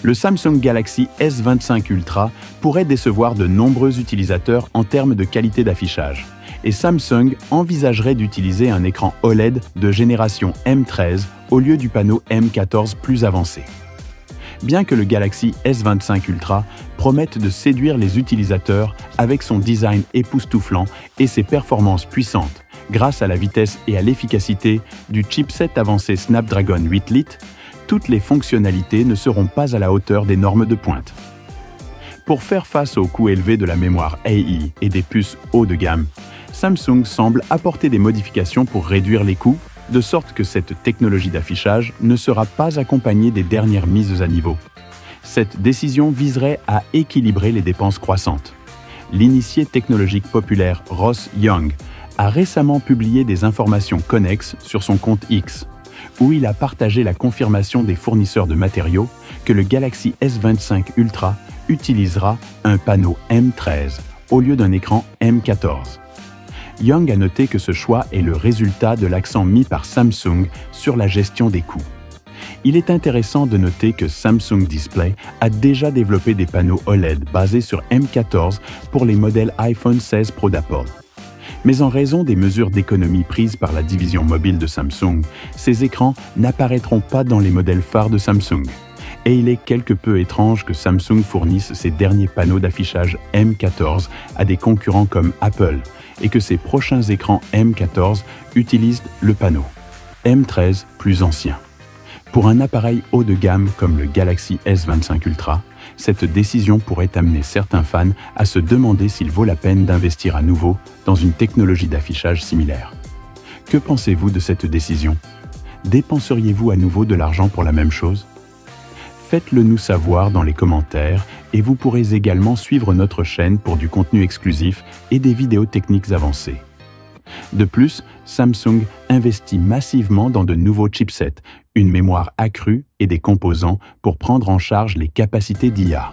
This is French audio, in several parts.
Le Samsung Galaxy S25 Ultra pourrait décevoir de nombreux utilisateurs en termes de qualité d'affichage, et Samsung envisagerait d'utiliser un écran OLED de génération M13 au lieu du panneau M14 plus avancé. Bien que le Galaxy S25 Ultra promette de séduire les utilisateurs avec son design époustouflant et ses performances puissantes, grâce à la vitesse et à l'efficacité du chipset avancé Snapdragon 8 Lite, toutes les fonctionnalités ne seront pas à la hauteur des normes de pointe. Pour faire face au coût élevé de la mémoire AI et des puces haut de gamme, Samsung semble apporter des modifications pour réduire les coûts, de sorte que cette technologie d'affichage ne sera pas accompagnée des dernières mises à niveau. Cette décision viserait à équilibrer les dépenses croissantes. L'initié technologique populaire Ross Young a récemment publié des informations connexes sur son compte X, où il a partagé la confirmation des fournisseurs de matériaux que le Galaxy S25 Ultra utilisera un panneau M13 au lieu d'un écran M14. Young a noté que ce choix est le résultat de l'accent mis par Samsung sur la gestion des coûts. Il est intéressant de noter que Samsung Display a déjà développé des panneaux OLED basés sur M14 pour les modèles iPhone 16 Pro d'Apple. Mais en raison des mesures d'économie prises par la division mobile de Samsung, ces écrans n'apparaîtront pas dans les modèles phares de Samsung. Et il est quelque peu étrange que Samsung fournisse ses derniers panneaux d'affichage M14 à des concurrents comme Apple et que ses prochains écrans M14 utilisent le panneau M13 plus ancien. Pour un appareil haut de gamme comme le Galaxy S25 Ultra, cette décision pourrait amener certains fans à se demander s'il vaut la peine d'investir à nouveau dans une technologie d'affichage similaire. Que pensez-vous de cette décision? Dépenseriez-vous à nouveau de l'argent pour la même chose? Faites-le nous savoir dans les commentaires et vous pourrez également suivre notre chaîne pour du contenu exclusif et des vidéos techniques avancées. De plus, Samsung investit massivement dans de nouveaux chipsets, une mémoire accrue et des composants pour prendre en charge les capacités d'IA.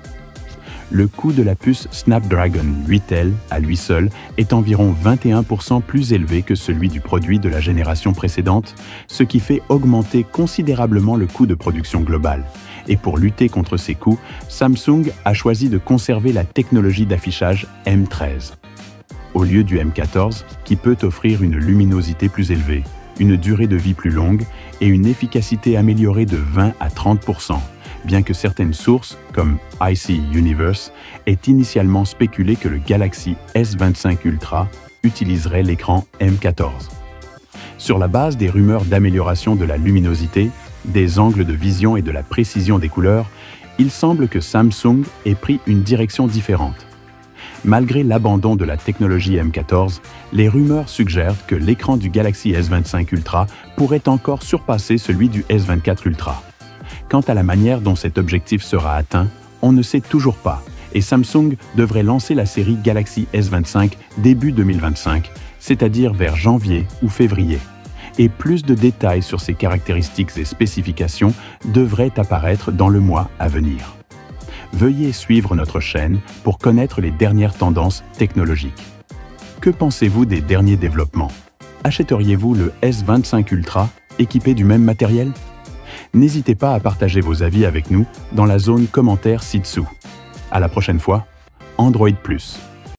Le coût de la puce Snapdragon 8L à lui seul est environ 21% plus élevé que celui du produit de la génération précédente, ce qui fait augmenter considérablement le coût de production global. Et pour lutter contre ces coûts, Samsung a choisi de conserver la technologie d'affichage M13. Au lieu du M14, qui peut offrir une luminosité plus élevée, une durée de vie plus longue et une efficacité améliorée de 20 à 30%, bien que certaines sources, comme IC Universe, aient initialement spéculé que le Galaxy S25 Ultra utiliserait l'écran M14. Sur la base des rumeurs d'amélioration de la luminosité, des angles de vision et de la précision des couleurs, il semble que Samsung ait pris une direction différente. Malgré l'abandon de la technologie M14, les rumeurs suggèrent que l'écran du Galaxy S25 Ultra pourrait encore surpasser celui du S24 Ultra. Quant à la manière dont cet objectif sera atteint, on ne sait toujours pas, et Samsung devrait lancer la série Galaxy S25 début 2025, c'est-à-dire vers janvier ou février. Et plus de détails sur ses caractéristiques et spécifications devraient apparaître dans le mois à venir. Veuillez suivre notre chaîne pour connaître les dernières tendances technologiques. Que pensez-vous des derniers développements? Achèteriez-vous le S25 Ultra équipé du même matériel? N'hésitez pas à partager vos avis avec nous dans la zone commentaires ci-dessous. À la prochaine fois, Android+.